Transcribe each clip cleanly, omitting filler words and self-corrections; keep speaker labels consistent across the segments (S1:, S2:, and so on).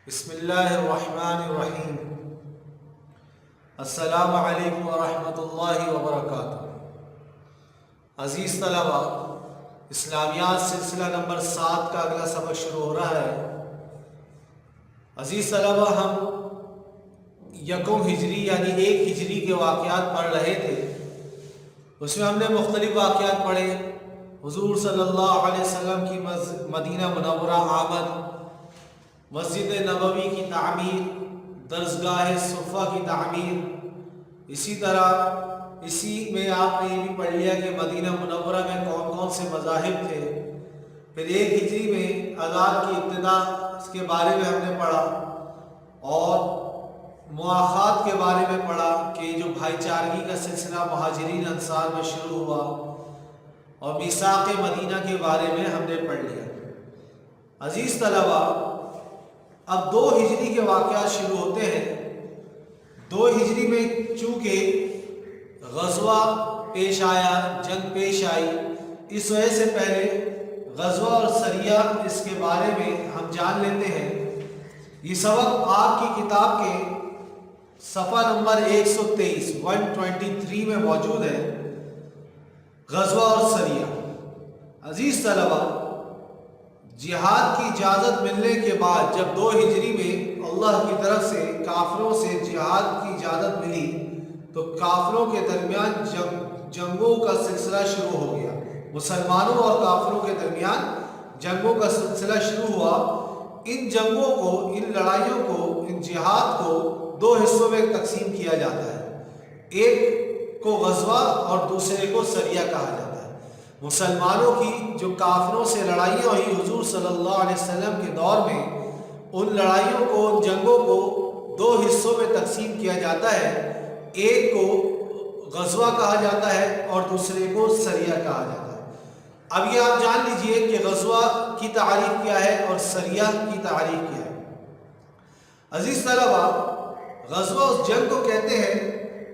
S1: بسم اللہ الرحمن الرحیم۔ السلام علیکم ورحمۃ اللہ وبرکاتہ۔ عزیز طلبہ، اسلامیات سلسلہ نمبر 7 کا اگلا سبق شروع ہو رہا ہے۔ عزیز طلبہ، ہم یکم ہجری یعنی 1 ہجری کے واقعات پڑھ رہے تھے۔ اس میں ہم نے مختلف واقعات پڑھے۔ حضور صلی اللہ علیہ وسلم کی مدینہ منورہ آمد، مسجد نبوی کی تعمیر، درسگاہ صفہ کی تعمیر، اسی طرح اسی میں آپ نے یہ بھی پڑھ لیا کہ مدینہ منورہ میں کون کون سے مذاہب تھے۔ پھر 1 ہجری میں اذان کی ابتدا، اس کے بارے میں ہم نے پڑھا، اور مواخات کے بارے میں پڑھا کہ جو بھائی چارگی کا سلسلہ مہاجرین انصار میں شروع ہوا، اور میثاق مدینہ کے بارے میں ہم نے پڑھ لیا۔ عزیز طلبہ، اب 2 ہجری کے واقعات شروع ہوتے ہیں۔ 2 ہجری میں چونکہ غزوہ پیش آیا، جنگ پیش آئی، اس وجہ سے پہلے غزوہ اور سریہ اس کے بارے میں ہم جان لیتے ہیں۔ یہ سبق آپ کی کتاب کے صفحہ نمبر 123 میں موجود ہے، غزوہ اور سریہ۔ عزیز طلبہ، جہاد کی اجازت ملنے کے بعد جب 2 ہجری میں اللہ کی طرف سے کافروں سے جہاد کی اجازت ملی، تو کافروں کے درمیان جنگوں کا سلسلہ شروع ہو گیا۔ مسلمانوں اور کافروں کے درمیان جنگوں کا سلسلہ شروع ہوا۔ ان جنگوں کو، ان لڑائیوں کو، ان جہاد کو 2 حصوں میں تقسیم کیا جاتا ہے۔ ایک کو غزوہ اور دوسرے کو سریہ کہا جاتا ہے۔ مسلمانوں کی جو کافروں سے لڑائیاں ہوئی حضور صلی اللہ علیہ وسلم کے دور میں، ان لڑائیوں کو، ان جنگوں کو 2 حصوں میں تقسیم کیا جاتا ہے۔ ایک کو غزوہ کہا جاتا ہے اور دوسرے کو سریہ کہا جاتا ہے۔ اب یہ آپ جان لیجئے کہ غزوہ کی تعریف کیا ہے اور سریہ کی تعریف کیا ہے۔ عزیز طلبہ، غزوہ اس جنگ کو کہتے ہیں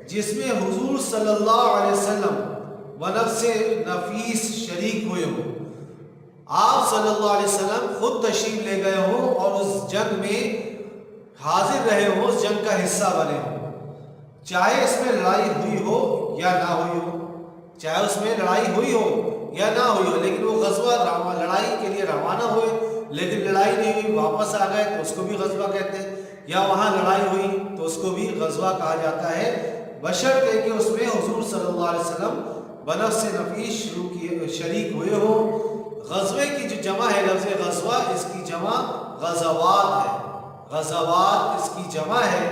S1: جس میں حضور صلی اللہ علیہ وسلم ونفس نفیس شریک ہوئے ہوں، آپ صلی اللہ علیہ وسلم خود تشریف لے گئے ہوں اور اس جنگ میں حاضر رہے ہوں، اس جنگ کا حصہ بنے ہوں، چاہے اس میں لڑائی ہوئی ہو یا نہ ہوئی ہو، چاہے اس میں لڑائی ہوئی ہو یا نہ ہوئی ہو، لیکن وہ غزوہ لڑائی کے لیے روانہ ہوئے لیکن لڑائی نہیں ہوئی، واپس آ گئے تو اس کو بھی غزوہ کہتے ہیں، یا وہاں لڑائی ہوئی تو اس کو بھی غزوہ کہا جاتا ہے، بشرطے کہ اس میں حضور صلی اللہ علیہ وسلم بنفس نفیس شریک ہوئے ہو۔ غزوے کی جو جمع ہے، لفظ غزوہ، اس کی جمع غزوات ہے، غزوات اس کی جمع ہے،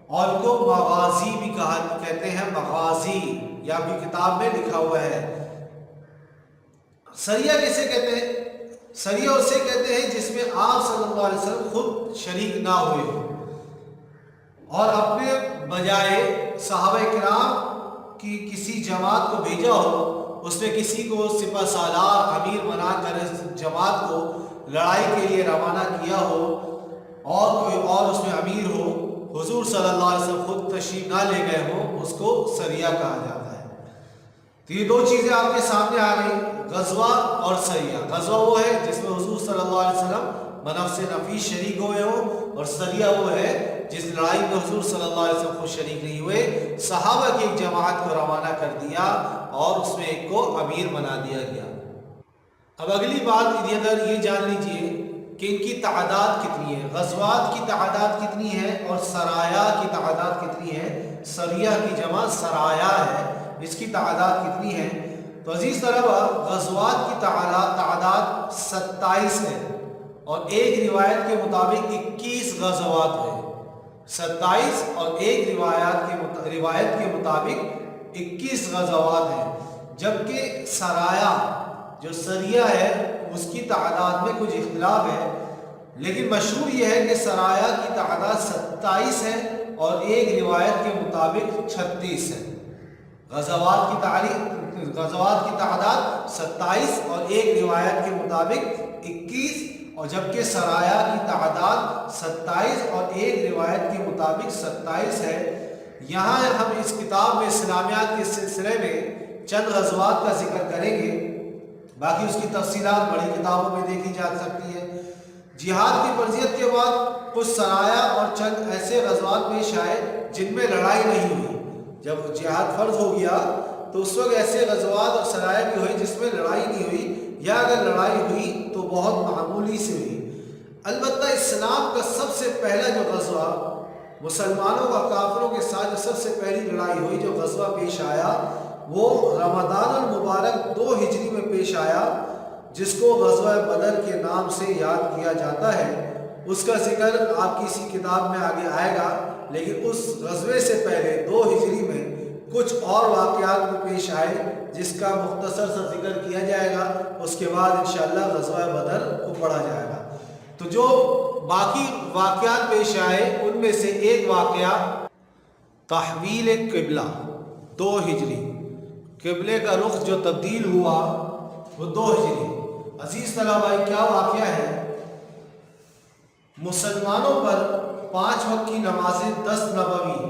S1: اور ان کو مغازی بھی کہتے ہیں، مغازی، یا بھی کتاب میں لکھا ہوا ہے۔ سریہ کسے کہتے ہیں؟ سریہ اسے کہتے ہیں جس میں آپ صلی اللہ علیہ وسلم خود شریک نہ ہوئے ہو اور اپنے بجائے صحابہ کرام کی کسی جماعت کو بھیجا ہو، اس میں کسی کو سپہ سالار، امیر بنا کر اس جماعت کو لڑائی کے لیے روانہ کیا ہو، اور کوئی اور اس میں امیر ہو، حضور صلی اللہ علیہ وسلم خود تشریف نہ لے گئے ہوں، اس کو سریہ کہا جاتا ہے۔ تو یہ 2 چیزیں آپ کے سامنے آ گئی، غزوہ اور سریہ۔ غزوہ وہ ہے جس میں حضور صلی اللہ علیہ وسلم بنفس نفیس شریک ہوئے ہوں، اور سریہ وہ ہے جس لڑائی میں حضور صلی اللہ علیہ وسلم خود شریک نہیں ہوئے، صحابہ کی ایک جماعت کو روانہ کر دیا اور اس میں ایک کو امیر بنا دیا گیا۔ اب اگلی بات ادھر یہ جان لیجئے کہ ان کی تعداد کتنی ہے، غزوات کی تعداد کتنی ہے اور سرایا کی تعداد کتنی ہے۔ سریہ کی جمع سرایا ہے، اس کی تعداد کتنی ہے؟ تو عزیز طلبہ، غزوات کی تعداد 27 ہے، اور ایک روایت کے مطابق 21 غزوات ہے۔ 27 اور ایک روایت کے مطابق 21 غزوات ہیں، جبکہ سرایا جو سریہ ہے اس کی تعداد میں کچھ اختلاف ہے، لیکن مشہور یہ ہے کہ سرایا کی تعداد 27 ہے اور ایک روایت کے مطابق 36 ہے۔ غزوات کی تعداد 27 اور ایک روایت کے مطابق 21، اور جبکہ سرایا کی تعداد 27 اور ایک روایت کے مطابق 27 ہے۔ یہاں ہم اس کتاب میں اسلامیات کے سلسلے میں چند غزوات کا ذکر کریں گے، باقی اس کی تفصیلات بڑی کتابوں میں دیکھی جا سکتی ہے۔ جہاد کی فرضیت کے بعد کچھ سرایا اور چند ایسے غزوات پیش آئے جن میں لڑائی نہیں ہوئی۔ جب جہاد فرض ہو گیا تو اس وقت ایسے غزوات اور سرایا بھی ہوئی جس میں لڑائی نہیں ہوئی، یا اگر لڑائی ہوئی تو بہت معمولی سے ہوئی۔ البتہ اسلام کا سب سے پہلا جو غزوہ مسلمانوں کا کافروں کے ساتھ جو سب سے پہلی لڑائی ہوئی، جو غزوہ پیش آیا، وہ رمضان المبارک 2 ہجری میں پیش آیا، جس کو غزوہ بدر کے نام سے یاد کیا جاتا ہے۔ اس کا ذکر آپ کی اسی کتاب میں آگے آئے گا، لیکن اس غزوے سے پہلے 2 ہجری میں کچھ اور واقعات بھی پیش آئے جس کا مختصر سا ذکر کیا جائے گا، اس کے بعد انشاءاللہ غزوہ بدر کو پڑھا جائے گا۔ تو جو باقی واقعات پیش آئے ان میں سے ایک واقعہ تحویل قبلہ 2 ہجری، قبلے کا رخ جو تبدیل ہوا وہ 2 ہجری۔ عزیز طلباء، کیا واقعہ ہے؟ مسلمانوں پر 5 وقت کی نمازیں 10 نبوی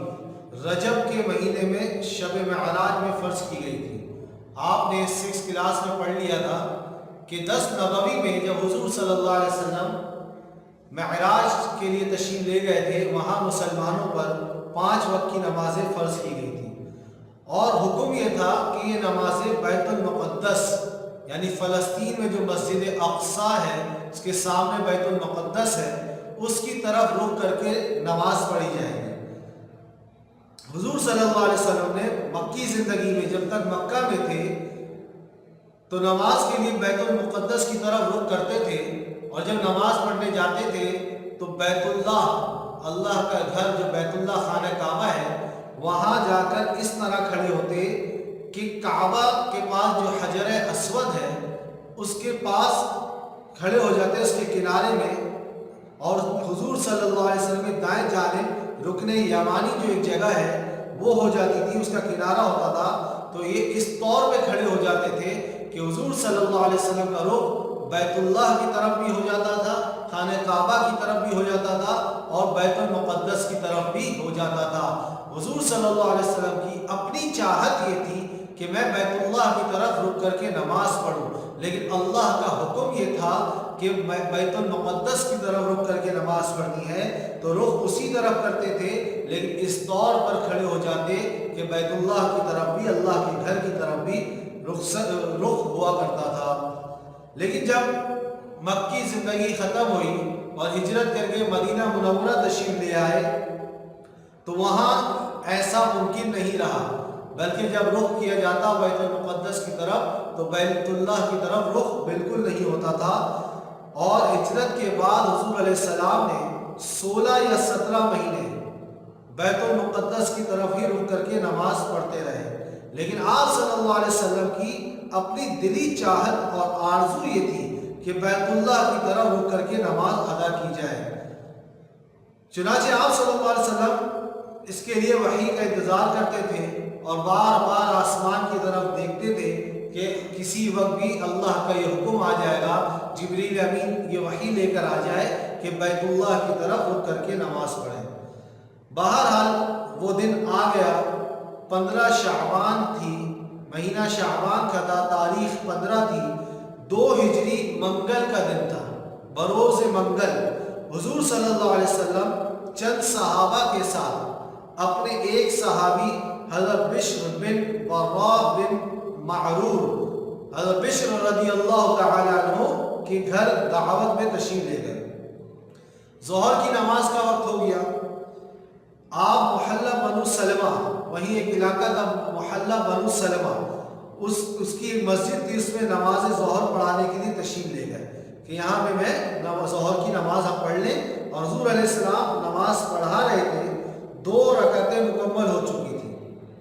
S1: رجب کے مہینے میں شب معراج میں فرض کی گئی تھی۔ آپ نے 6 کلاس میں پڑھ لیا تھا کہ 10 نبوی میں جب حضور صلی اللہ علیہ وسلم معراج کے لیے تشریف لے گئے تھے، وہاں مسلمانوں پر 5 وقت کی نمازیں فرض کی گئی تھیں، اور حکم یہ تھا کہ یہ نمازیں بیت المقدس یعنی فلسطین میں جو مسجد اقصیٰ ہے، اس کے سامنے بیت المقدس ہے، اس کی طرف رخ کر کے نماز پڑھی جائے گی۔ حضور صلی اللہ علیہ وسلم نے مکی زندگی میں جب تک مکہ میں تھے تو نماز کے لیے بیت المقدس کی طرف رخ کرتے تھے، اور جب نماز پڑھنے جاتے تھے تو بیت اللہ، اللہ کا گھر جو بیت اللہ خانہ کعبہ ہے، وہاں جا کر اس طرح کھڑے ہوتے کہ کعبہ کے پاس جو حجر اسود ہے اس کے پاس کھڑے ہو جاتے، اس کے کنارے میں، اور حضور صلی اللہ علیہ وسلم کے دائیں جانب رکن یمانی جو ایک جگہ ہے وہ ہو جاتی تھی، اس کا کنارہ ہوتا تھا۔ تو یہ اس طور پہ کھڑے ہو جاتے تھے کہ حضور صلی اللہ علیہ وسلم کا رخ بیت اللہ کی طرف بھی ہو جاتا تھا، خانہ کعبہ کی طرف بھی ہو جاتا تھا، اور بیت المقدس کی طرف بھی ہو جاتا تھا۔ حضور صلی اللہ علیہ وسلم کی اپنی چاہت یہ تھی کہ میں بیت اللہ کی طرف رک کر کے نماز پڑھوں، لیکن اللہ کا حکم یہ تھا کہ میں بیت المقدس کی طرف رک کر کے نماز پڑھنی ہے، تو رخ اسی طرف کرتے تھے، لیکن اس طور پر کھڑے ہو جاتے کہ بیت اللہ کی طرف بھی، اللہ کے گھر کی طرف بھی رخ ہوا کرتا تھا۔ لیکن جب مکی زندگی ختم ہوئی اور ہجرت کر کے مدینہ منورہ تشریف لے آئے تو وہاں ایسا ممکن نہیں رہا، بلکہ جب رخ کیا جاتا بیت المقدس کی طرف تو بیت اللہ کی طرف رخ بالکل نہیں ہوتا تھا۔ اور ہجرت کے بعد حضور علیہ السلام نے 16 یا 17 مہینے بیت المقدس کی طرف ہی رک کر کے نماز پڑھتے رہے، لیکن آپ صلی اللہ علیہ وسلم کی اپنی دلی چاہت اور آرزو یہ تھی کہ بیت اللہ کی طرف رک کر کے نماز ادا کی جائے۔ چنانچہ آپ صلی اللہ علیہ وسلم اس کے لیے وحی کا انتظار کرتے تھے اور بار بار آسمان کی طرف دیکھتے تھے کہ کسی وقت بھی اللہ کا یہ حکم آ جائے گا، جبریل امین یہ وحی لے کر آ جائے کہ بیت اللہ کی طرف رک کر کے نماز پڑھیں۔ بہرحال وہ دن آ گیا، 15 شعبان تھی، مہینہ شعبان کا تھا، تاریخ 15 تھی، 2 ہجری منگل کا دن تھا، بروز منگل۔ حضور صلی اللہ علیہ وسلم چند صحابہ کے ساتھ اپنے ایک صحابی حضرت بشر بن براء بن معرور، حضرت بشر رضی اللہ تعالی عنہ کے گھر دعوت میں تشریف لے گئے۔ ظہر کی نماز کا وقت ہو گیا، آپ محلہ بنو سلمہ، وہیں ایک علاقہ تھا محلہ بنو سلمہ، اس کی ایک مسجد تھی، اس میں نماز ظہر پڑھانے کے لیے تشریف لے گئے کہ یہاں پہ میں ظہر کی نماز ہم پڑھ لیں۔ اور حضور علیہ السلام نماز پڑھا رہے تھے، 2 رکعتیں مکمل ہو چکی تھی،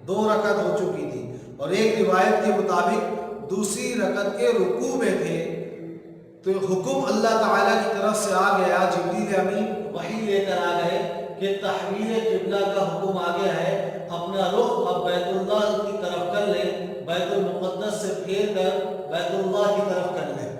S1: 2 رکعت ہو چکی تھی، اور ایک روایت کے مطابق دوسری رکعت کے رکوع میں تھے، تو حکم اللہ تعالیٰ کی طرف سے آ گیا، جبریل امین وحی لے کر آ گئے کہ تحویل قبلہ کا حکم آ گیا ہے، اپنا رخ اب بیت اللہ کی طرف کر لیں، بیت المقدس سے پھیر کر بیت اللہ کی طرف کر لیں۔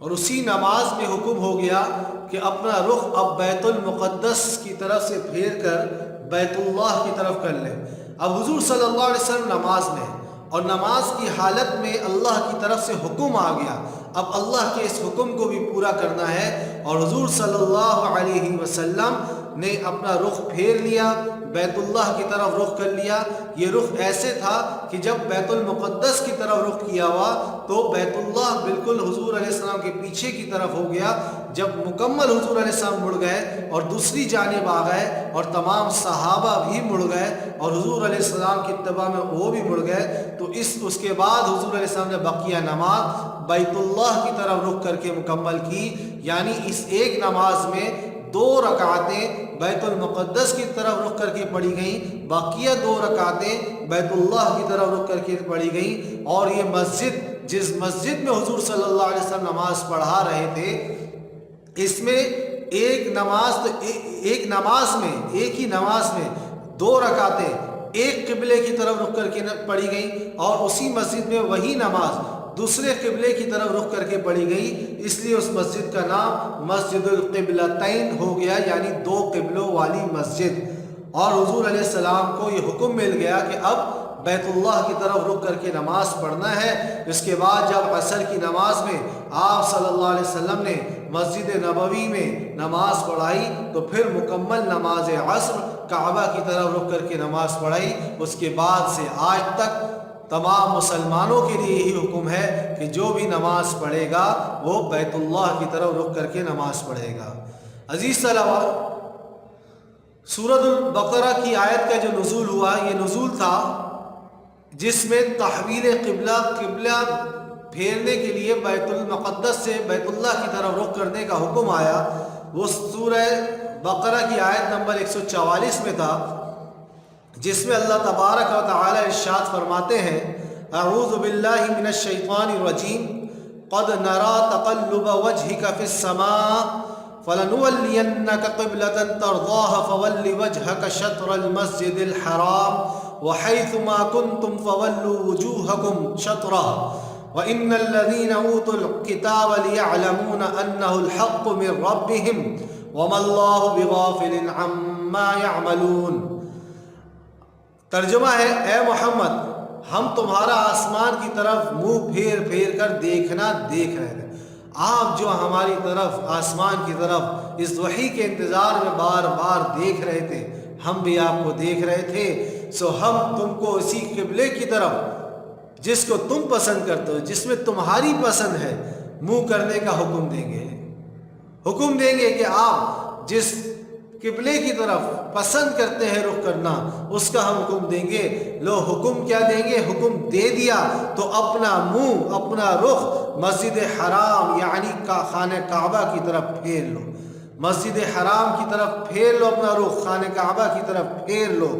S1: اور اسی نماز میں حکم ہو گیا کہ اپنا رخ اب بیت المقدس کی طرف سے پھیر کر بیت اللہ کی طرف کر لیں۔ اب حضور صلی اللہ علیہ وسلم نماز میں، اور نماز کی حالت میں اللہ کی طرف سے حکم آ گیا، اب اللہ کے اس حکم کو بھی پورا کرنا ہے، اور حضور صلی اللہ علیہ وسلم نے اپنا رخ پھیر لیا، بیت اللہ کی طرف رخ کر لیا۔ یہ رخ ایسے تھا کہ جب بیت المقدس کی طرف رخ کیا ہوا تو بیت اللہ بالکل حضور علیہ السلام کے پیچھے کی طرف ہو گیا۔ جب مکمل حضور علیہ السلام مڑ گئے اور دوسری جانب آ گئے اور تمام صحابہ بھی مڑ گئے اور حضور علیہ السلام کی اتباع میں وہ بھی مڑ گئے، تو اس کے بعد حضور علیہ السلام نے بقیہ نماز بیت اللہ کی طرف رخ کر کے مکمل کی، یعنی اس ایک نماز میں 2 رکعتیں بیت المقدس کی طرف رخ کر کے پڑھی گئیں، باقیہ 2 رکعتیں بیت اللہ کی طرف رخ کر کے پڑھی گئیں۔ اور یہ مسجد، جس مسجد میں حضور صلی اللہ علیہ وسلم نماز پڑھا رہے تھے، اس میں ایک ہی نماز میں 2 رکعتیں ایک قبلے کی طرف رخ کر کے پڑھی گئیں، اور اسی مسجد میں وہی نماز دوسرے قبلے کی طرف رخ کر کے پڑھی گئی، اس لیے اس مسجد کا نام مسجد القبلتین ہو گیا، یعنی 2 قبلوں والی مسجد۔ اور حضور علیہ السلام کو یہ حکم مل گیا کہ اب بیت اللہ کی طرف رخ کر کے نماز پڑھنا ہے۔ اس کے بعد جب عصر کی نماز میں آپ صلی اللہ علیہ وسلم نے مسجد نبوی میں نماز پڑھائی تو پھر مکمل نماز عصر کعبہ کی طرف رخ کر کے نماز پڑھائی۔ اس کے بعد سے آج تک تمام مسلمانوں کے لیے یہی حکم ہے کہ جو بھی نماز پڑھے گا وہ بیت اللہ کی طرف رخ کر کے نماز پڑھے گا۔ عزیز طلباء، سورۃ البقرہ کی آیت کا جو نزول ہوا، یہ نزول تھا جس میں تحویل قبلہ پھیرنے کے لیے بیت المقدس سے بیت اللہ کی طرف رخ کرنے کا حکم آیا۔ وہ سورہ بقرہ کی آیت نمبر 144 میں تھا، جس میں اللہ تبارک و تعالی ارشاد فرماتے ہیں: اعوذ باللہ من الشیطان الرجیم، قد نرى تقلب وجهك في السماء فلنولینک قبلۃ ترضاها فول وجهك شطر المسجد الحرام وحيث ما كنتم فولوا وجوهكم شطره وإن الذين أوتوا الكتاب ليعلمون أنه الحق من ربهم وما الله بغافل عما يعملون۔ ترجمہ ہے: اے محمد، ہم تمہارا آسمان کی طرف منہ پھیر پھیر کر دیکھ رہے تھے۔ آپ جو ہماری طرف آسمان کی طرف اس وحی کے انتظار میں بار بار دیکھ رہے تھے، ہم بھی آپ کو دیکھ رہے تھے، سو ہم تم کو اسی قبلے کی طرف جس کو تم پسند کرتے ہو، جس میں تمہاری پسند ہے، منہ کرنے کا حکم دیں گے کہ آپ جس قبلے کی طرف پسند کرتے ہیں رخ کرنا، اس کا ہم حکم دیں گے۔ لو حکم کیا دیں گے؟ حکم دے دیا تو اپنا منہ، اپنا رخ مسجد حرام یعنی خانہ کعبہ کی طرف پھیر لو، مسجد حرام کی طرف پھیر لو، اپنا رخ خانہ کعبہ کی طرف پھیر لو،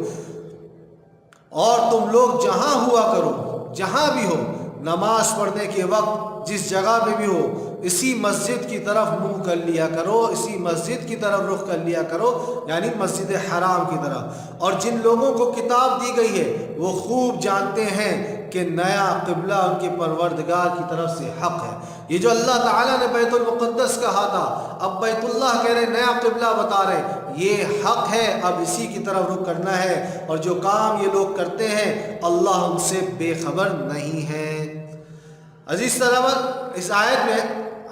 S1: اور تم لوگ جہاں ہوا کرو، جہاں بھی ہو، نماز پڑھنے کے وقت جس جگہ پہ بھی ہو، اسی مسجد کی طرف منہ کر لیا کرو، اسی مسجد کی طرف رخ کر لیا کرو، یعنی مسجد حرام کی طرف۔ اور جن لوگوں کو کتاب دی گئی ہے وہ خوب جانتے ہیں کہ نیا قبلہ ان کے پروردگار کی طرف سے حق ہے۔ یہ جو اللہ تعالیٰ نے بیت المقدس کہا تھا، اب بیت اللہ کہہ رہے نیا قبلہ بتا رہے، یہ حق ہے، اب اسی کی طرف رخ کرنا ہے۔ اور جو کام یہ لوگ کرتے ہیں اللہ ان سے بے خبر نہیں ہے۔ عزیز طلباء، اس آیت میں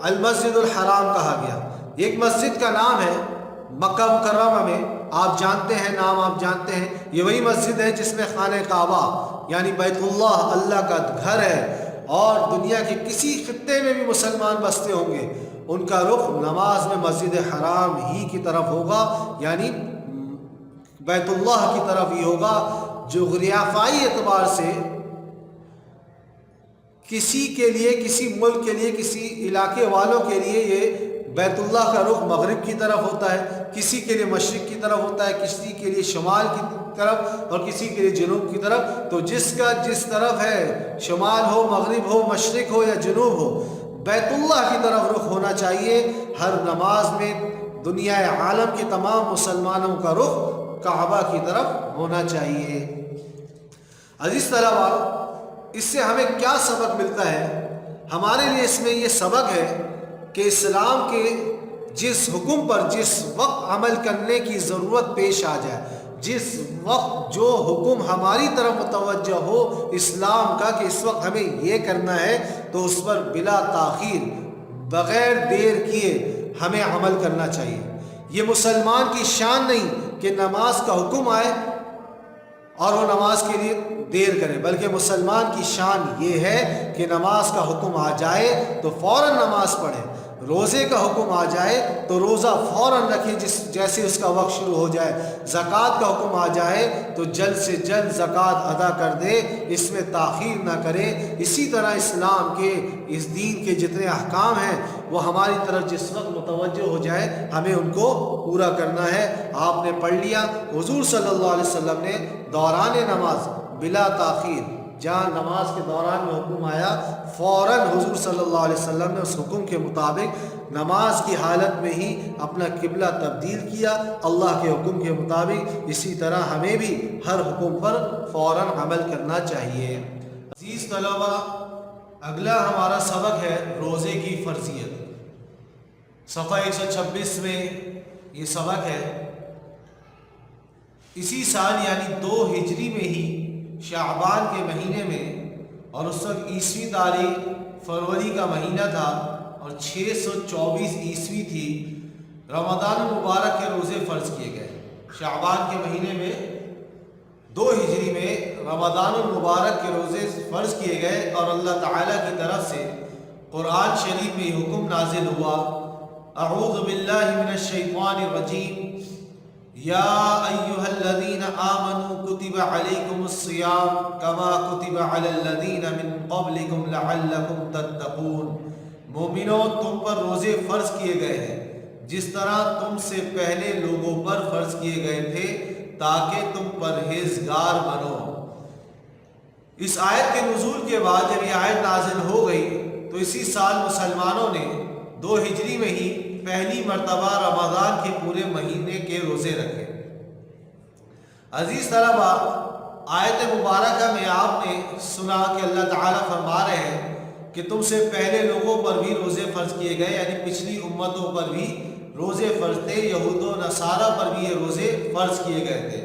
S1: المسجد الحرام کہا گیا، ایک مسجد کا نام ہے مکہ مکرمہ میں، آپ جانتے ہیں، نام آپ جانتے ہیں، یہ وہی مسجد ہے جس میں خانہ کعبہ یعنی بیت اللہ کا گھر ہے، اور دنیا کے کسی خطے میں بھی مسلمان بستے ہوں گے، ان کا رخ نماز میں مسجد حرام ہی کی طرف ہوگا، یعنی بیت اللہ کی طرف ہی ہوگا۔ جغرافیائی اعتبار سے کسی کے لیے، کسی ملک کے لیے، کسی علاقے والوں کے لیے یہ بیت اللہ کا رخ مغرب کی طرف ہوتا ہے، کسی کے لیے مشرق کی طرف ہوتا ہے، کسی کے لیے شمال کی طرف، اور کسی کے لیے جنوب کی طرف۔ تو جس کا جس طرف ہے، شمال ہو، مغرب ہو، مشرق ہو یا جنوب ہو، بیت اللہ کی طرف رخ ہونا چاہیے۔ ہر نماز میں دنیا عالم کے تمام مسلمانوں کا رخ کعبہ کی طرف ہونا چاہیے۔ عزیز طلباء، اس سے ہمیں کیا سبق ملتا ہے؟ ہمارے لیے اس میں یہ سبق ہے کہ اسلام کے جس حکم پر جس وقت عمل کرنے کی ضرورت پیش آ جائے جس وقت جو حکم ہماری طرف متوجہ ہو اسلام کا کہ اس وقت ہمیں یہ کرنا ہے تو اس پر بلا تاخیر بغیر دیر کیے ہمیں عمل کرنا چاہیے۔ یہ مسلمان کی شان نہیں کہ نماز کا حکم آئے اور وہ نماز کے لیے دیر کرے، بلکہ مسلمان کی شان یہ ہے کہ نماز کا حکم آ جائے تو فوراً نماز پڑھے، روزے کا حکم آ جائے تو روزہ فوراً رکھے جیسے اس کا وقت شروع ہو جائے، زکوٰۃ کا حکم آ جائے تو جلد سے جلد زکوٰۃ ادا کر دے، اس میں تاخیر نہ کرے۔ اسی طرح اسلام کے اس دین کے جتنے احکام ہیں وہ ہماری طرف جس وقت متوجہ ہو جائے ہمیں ان کو پورا کرنا ہے۔ آپ نے پڑھ لیا، حضور صلی اللہ علیہ وسلم نے دوران نماز بلا تاخیر، جہاں نماز کے دوران میں حکم آیا فوراً حضور صلی اللہ علیہ وسلم نے اس حکم کے مطابق نماز کی حالت میں ہی اپنا قبلہ تبدیل کیا اللہ کے حکم کے مطابق۔ اسی طرح ہمیں بھی ہر حکم پر فوراً عمل کرنا چاہیے۔ عزیز طلبہ، اگلا ہمارا سبق ہے روزے کی فرضیت۔ صفحہ 126 میں یہ سبق ہے۔ اسی سال یعنی 2 ہجری میں ہی شعبان کے مہینے میں، اور اس وقت عیسوی تاریخ فروری کا مہینہ تھا اور 624 عیسوی تھی، رمضان المبارک کے روزے فرض کیے گئے۔ شعبان کے مہینے میں 2 ہجری میں رمضان المبارک کے روزے فرض کیے گئے، اور اللہ تعالیٰ کی طرف سے قرآن شریف میں حکم نازل ہوا، اعوذ باللہ من الشیطان الرجیم، یا ایہا الذین آمنوا کتب علیکم الصیام کما کتب علی الذین من قبلکم لعلکم تتقون۔ مومنوں، تم پر روزے فرض کیے گئے ہیں جس طرح تم سے پہلے لوگوں پر فرض کیے گئے تھے تاکہ تم پرہیزگار بنو۔ اس آیت کے نزول کے بعد جب یہ آیت نازل ہو گئی تو اسی سال مسلمانوں نے 2 ہجری میں ہی پہلی مرتبہ رمضان کے پورے مہینے کے روزے رکھے۔ عزیز طلبہ، آیت مبارکہ میں آپ نے سنا کہ اللہ تعالیٰ فرما رہے ہیں کہ تم سے پہلے لوگوں پر بھی روزے فرض کیے گئے، یعنی پچھلی امتوں پر بھی روزے فرض تھے، یہود و نصارہ پر بھی یہ روزے فرض کیے گئے تھے۔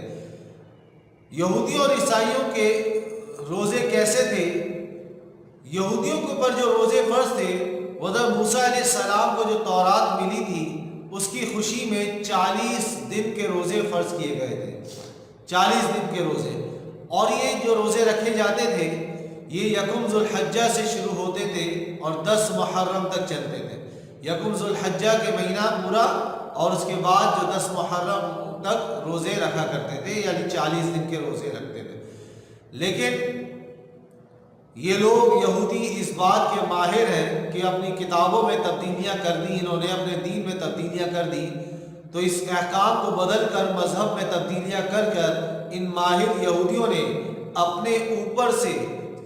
S1: یہودیوں اور عیسائیوں کے روزے کیسے تھے؟ یہودیوں کے اوپر جو روزے فرض تھے، حضرت موسیٰ علیہ السلام کو جو تورات ملی تھی اس کی خوشی میں 40 دن کے روزے فرض کیے گئے تھے، 40 دن کے روزے۔ اور یہ جو روزے رکھے جاتے تھے یہ یکم ذوالحجہ سے شروع ہوتے تھے اور 10 محرم تک چلتے تھے۔ یکم ذوالحجہ کے مہینہ پورا اور اس کے بعد جو 10 محرم تک روزے رکھا کرتے تھے، یعنی 40 دن کے روزے رکھتے تھے۔ لیکن یہ لوگ یہودی اس بات کے ماہر ہیں کہ اپنی کتابوں میں تبدیلیاں کر دی، انہوں نے اپنے دین میں تبدیلیاں کر دی، تو اس احکام کو بدل کر مذہب میں تبدیلیاں کر ان ماہر یہودیوں نے اپنے اوپر سے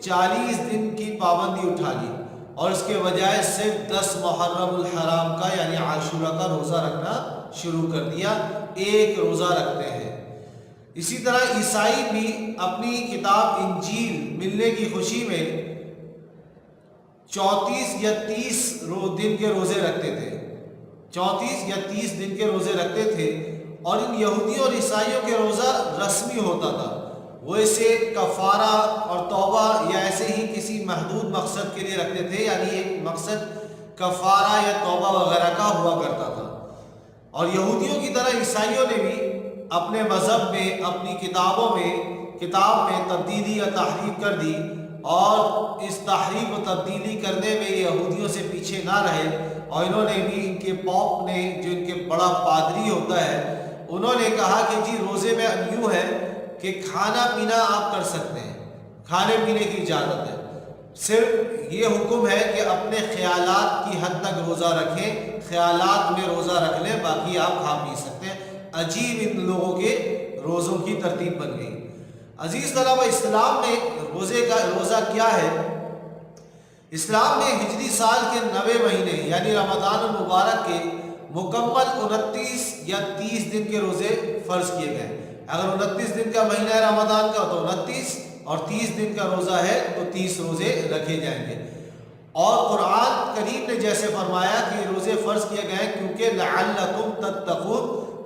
S1: 40 دن کی پابندی اٹھا لی اور اس کے بجائے صرف 10 محرم الحرام کا یعنی عاشورہ کا روزہ رکھنا شروع کر دیا، ایک روزہ رکھتے ہیں۔ اسی طرح عیسائی بھی اپنی کتاب انجیل ملنے کی خوشی میں 34 یا 30 دن کے روزے رکھتے تھے، 34 یا 30 دن کے روزے رکھتے تھے، اور ان یہودیوں اور عیسائیوں کے روزہ رسمی ہوتا تھا، وہ اسے کفارہ اور توبہ یا ایسے ہی کسی محدود مقصد کے لیے رکھتے تھے، یعنی ایک مقصد کفارہ یا توبہ وغیرہ کا ہوا کرتا تھا۔ اور یہودیوں کی طرح عیسائیوں نے بھی اپنے مذہب میں اپنی کتاب میں تبدیلی یا تحریف کر دی، اور اس تحریف و تبدیلی کرنے میں یہودیوں سے پیچھے نہ رہے، اور انہوں نے بھی ان کے پوپ نے جو ان کے بڑا پادری ہوتا ہے انہوں نے کہا کہ جی روزے میں یوں ہے کہ کھانا پینا آپ کر سکتے ہیں، کھانے پینے کی اجازت ہے، صرف یہ حکم ہے کہ اپنے خیالات کی حد تک روزہ رکھیں، خیالات میں روزہ رکھ لیں، باقی آپ کھا پی سکتے ہیں۔ عجیب ان لوگوں کے روزوں کی ترتیب بن گئی۔ عزیز طلبہ، اسلام میں روزہ کیا ہے؟ اسلام میں ہجری سال کے 90 مہینے یعنی رمضان المبارک کے مکمل 29 یا 30 دن کے روزے فرض کیے گئے۔ اگر 29 دن کا مہینہ ہے رمضان کا تو 29، اور 30 دن کا روزہ ہے تو 30 روزے رکھے جائیں گے۔ اور قرآن کریم نے جیسے فرمایا کہ روزے فرض کیے گئے کیونکہ لعلکم تتقون،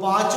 S1: 5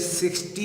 S1: 60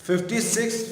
S1: 56,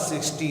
S1: 60